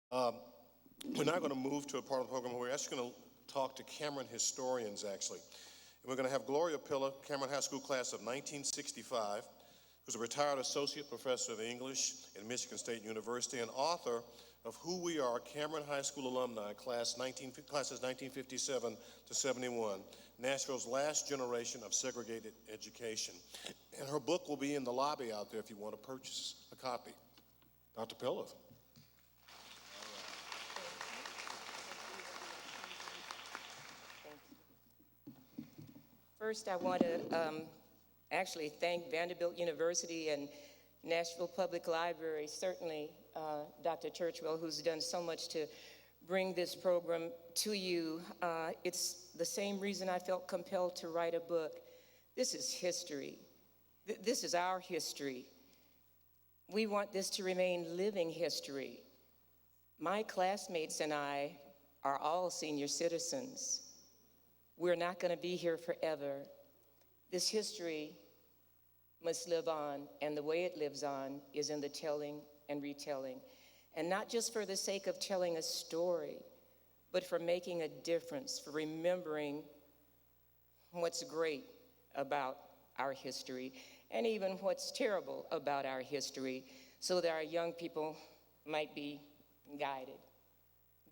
Um, we're now going to move to a part of the program where we're actually going to talk to Cameron historians, actually. And we're going to have Gloria Pillar, Cameron High School class of 1965, who's a retired associate professor of English at Michigan State University and author of Who We Are, Cameron High School Alumni, classes 1957 to 71, Nashville's last generation of segregated education. And her book will be in the lobby out there if you want to purchase a copy. Dr. Pillar. First, I want to actually thank Vanderbilt University and Nashville Public Library, certainly Dr. Churchwell, who's done so much to bring this program to you. It's the same reason I felt compelled to write a book. This is history. This is our history. We want this to remain living history. My classmates and I are all senior citizens. We're not going to be here forever. This history must live on, and the way it lives on is in the telling and retelling. And not just for the sake of telling a story, but for making a difference, for remembering what's great about our history, and even what's terrible about our history, so that our young people might be guided,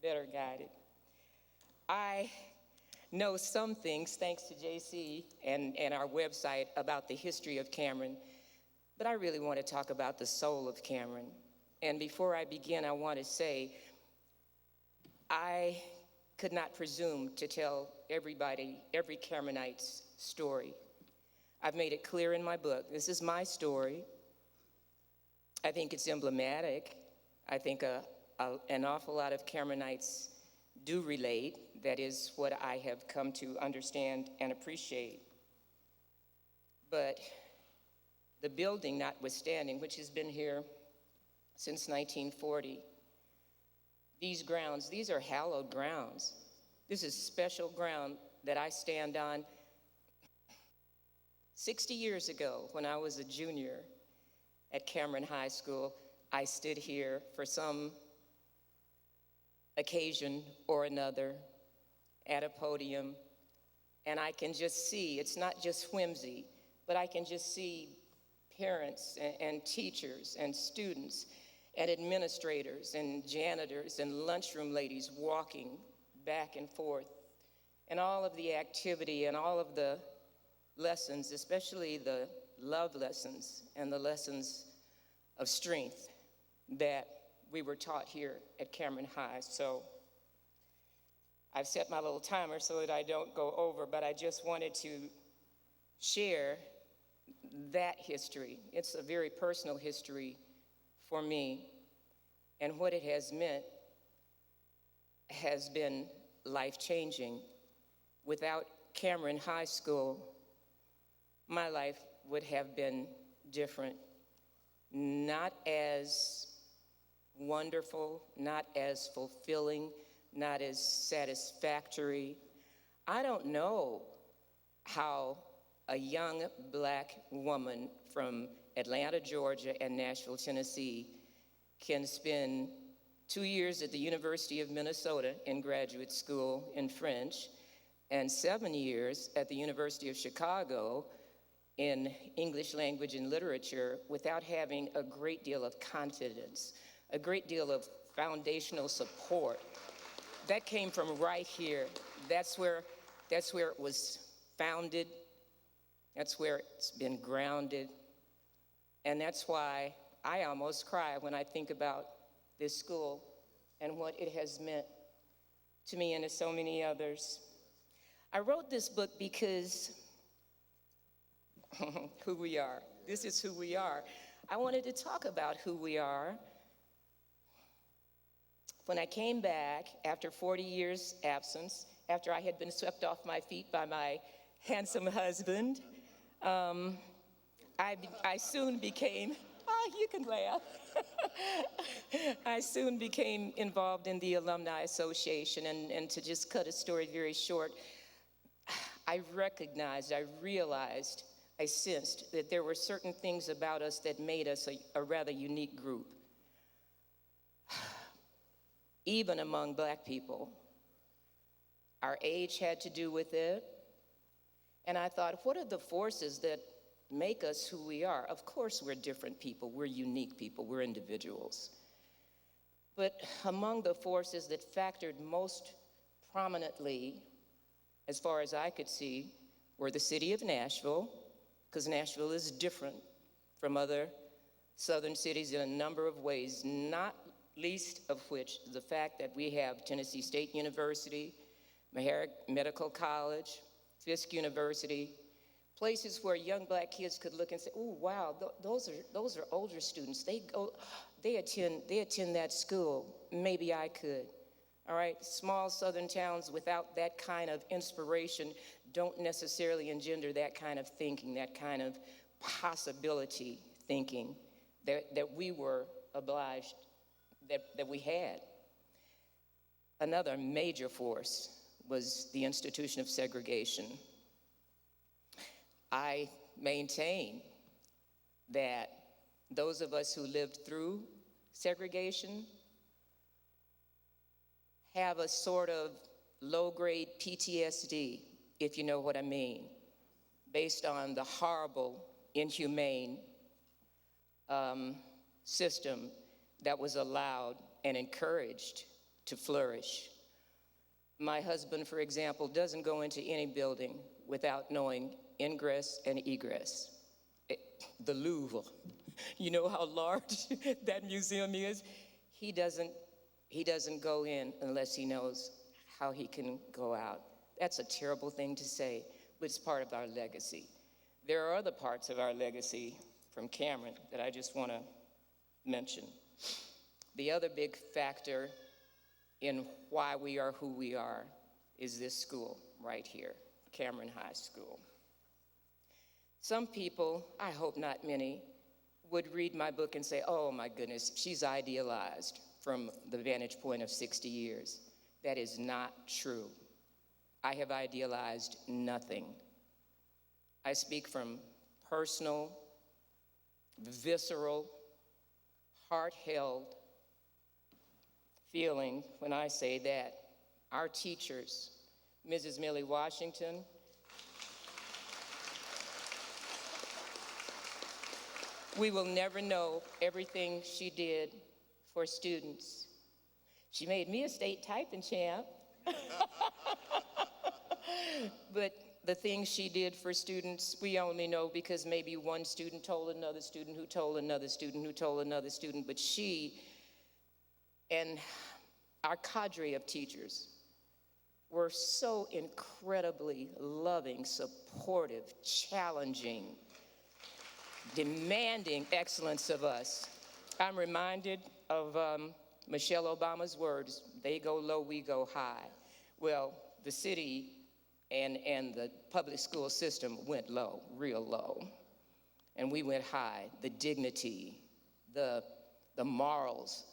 better guided. I know some things, thanks to JC and our website, about the history of Cameron, but I really want to talk about the soul of Cameron. And before I begin, I want to say, I could not presume to tell everybody, every Cameronite's story. I've made it clear in my book, this is my story. I think it's emblematic. I think an awful lot of Cameronites do relate. That is what I have come to understand and appreciate. But the building notwithstanding, which has been here since 1940, these grounds, these are hallowed grounds. This is special ground that I stand on. 60 years ago, when I was a junior at Cameron High School, I stood here for some occasion or another at a podium, and I can just see, it's not just whimsy, but I can just see parents and teachers and students and administrators and janitors and lunchroom ladies walking back and forth, and all of the activity and all of the lessons, especially the love lessons and the lessons of strength that we were taught here at Cameron High. So I've set my little timer so that I don't go over, but I just wanted to share that history. It's a very personal history for me, and what it has meant has been life-changing. Without Cameron High School, my life would have been different. Not as wonderful, not as fulfilling, not as satisfactory. I don't know how a young black woman from Atlanta, Georgia, and Nashville, Tennessee can spend 2 years at the University of Minnesota in graduate school in French and 7 years at the University of Chicago in English language and literature without having a great deal of confidence, a great deal of foundational support. That came from right here. That's where it was founded. That's where it's been grounded. And that's why I almost cry when I think about this school and what it has meant to me and to so many others. I wrote this book because who we are. This is who we are. I wanted to talk about who we are. When I came back after 40 years absence, after I had been swept off my feet by my handsome husband, I soon became, you can laugh. I soon became involved in the Alumni Association, and to just cut a story very short, I realized, I sensed that there were certain things about us that made us a rather unique group. even among black people. Our age had to do with it. And I thought, what are the forces that make us who we are? Of course, we're different people. We're unique people. We're individuals. But among the forces that factored most prominently, as far as I could see, were the city of Nashville, because Nashville is different from other southern cities in a number of ways, not least of which the fact that we have Tennessee State University, Meharry Medical College, Fisk University, places where young black kids could look and say, "Oh, wow, those are older students. They attend that school. Maybe I could." All right, small southern towns without that kind of inspiration don't necessarily engender that kind of thinking, that kind of possibility thinking that we were obliged, that we had. Another major force was the institution of segregation. I maintain that those of us who lived through segregation have a sort of low-grade PTSD, if you know what I mean, based on the horrible, inhumane system that was allowed and encouraged to flourish. My husband, for example, doesn't go into any building without knowing ingress and egress. The Louvre, you know how large that museum is? He doesn't go in unless he knows how he can go out. That's a terrible thing to say, but it's part of our legacy. There are other parts of our legacy from Cameron that I just want to mention. The other big factor in why we are who we are is this school right here, Cameron High School. Some people, I hope not many, would read my book and say, "Oh my goodness, she's idealized from the vantage point of 60 years. That is not true. I have idealized nothing. I speak from personal, visceral, heart-held feeling when I say that our teachers, Mrs. Millie Washington, we will never know everything she did for students. She made me a state typing champ. But the things she did for students, we only know because maybe one student told another student who told another student who told another student. But she and our cadre of teachers were so incredibly loving, supportive, challenging, demanding excellence of us. I'm reminded of Michelle Obama's words, "They go low, we go high." Well, the city and the public school system went low, real low. And we went high, the dignity, the morals.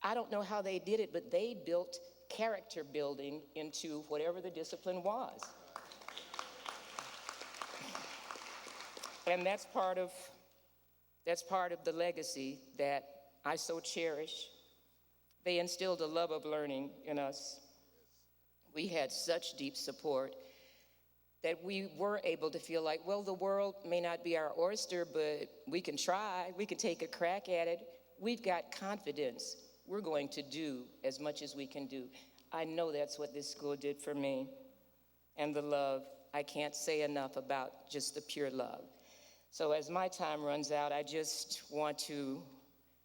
I don't know how they did it, but they built character building into whatever the discipline was. And that's part of the legacy that I so cherish. They instilled a love of learning in us. We had such deep support that we were able to feel like, well, the world may not be our oyster, but we can try, we can take a crack at it. We've got confidence. We're going to do as much as we can do. I know that's what this school did for me. And the love, I can't say enough about just the pure love. So as my time runs out, I just want to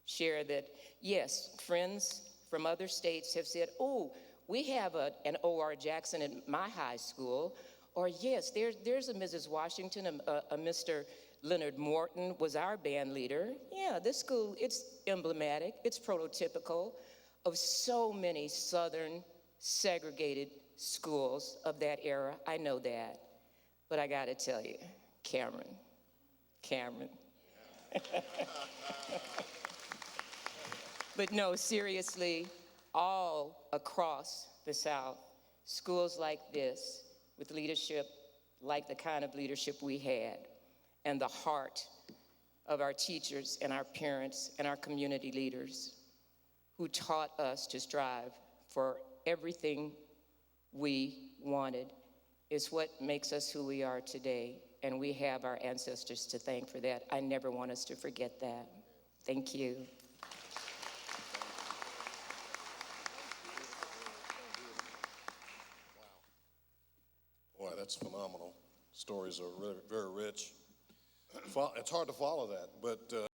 share that, yes, friends from other states have said, "Oh, we have an O.R. Jackson at my high school," or yes, there's a Mrs. Washington, a Mr. Leonard Morton was our band leader. Yeah, this school, it's emblematic, it's prototypical of so many Southern segregated schools of that era. I know that, but I gotta tell you, Cameron. But no, seriously, all across the South, schools like this, with leadership like the kind of leadership we had, and the heart of our teachers and our parents and our community leaders, who taught us to strive for everything we wanted. It's what makes us who we are today, and we have our ancestors to thank for that. I never want us to forget that. Thank you. Boy, that's phenomenal. Stories are really, very rich. It's hard to follow that, but